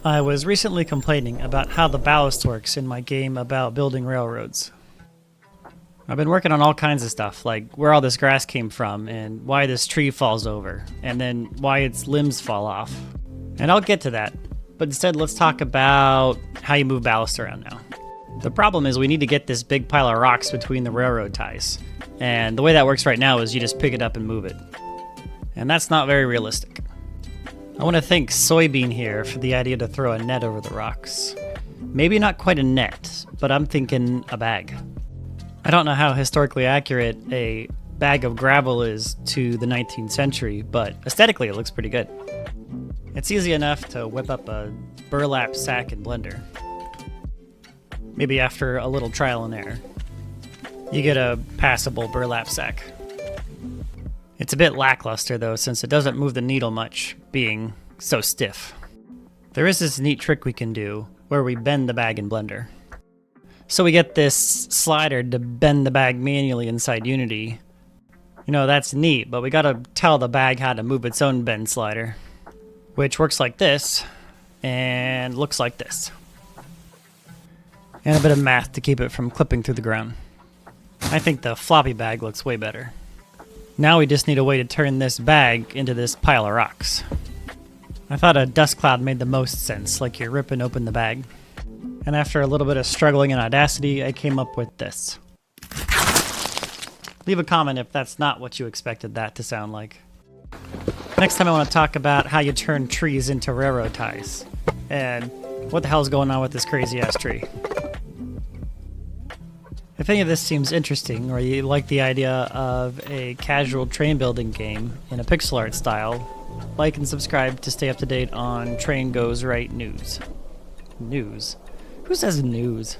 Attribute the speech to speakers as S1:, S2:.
S1: I was recently complaining about how the ballast works in my game about building railroads. I've been working on all kinds of stuff, like where all this grass came from, and why this tree falls over, and then why its limbs fall off. And I'll get to that, but instead let's talk about how you move ballast around now. The problem is we need to get this big pile of rocks between the railroad ties, and the way that works right now is you just pick it up and move it. And that's not very realistic. I want to thank Soybean here for the idea to throw a net over the rocks. Maybe not quite a net, but I'm thinking a bag. I don't know how historically accurate a bag of gravel is to the 19th century, but aesthetically it looks pretty good. It's easy enough to whip up a burlap sack and blender. Maybe after a little trial and error, you get a passable burlap sack. It's a bit lackluster though, since it doesn't move the needle much, being so stiff. There is this neat trick we can do where we bend the bag and blender. So we get this slider to bend the bag manually inside Unity. You know, that's neat, but we gotta tell the bag how to move its own bend slider, which works like this and looks like this. And a bit of math to keep it from clipping through the ground. I think the floppy bag looks way better. Now we just need a way to turn this bag into this pile of rocks. I thought a dust cloud made the most sense, like you're ripping open the bag. And after a little bit of struggling and Audacity, I came up with this. Leave a comment if that's not what you expected that to sound like. Next time I want to talk about how you turn trees into railroad ties. And what the hell's going on with this crazy ass tree. If any of this seems interesting, or you like the idea of a casual train building game in a pixel art style, like and subscribe to stay up to date on Train Goes Right news. News? Who says news?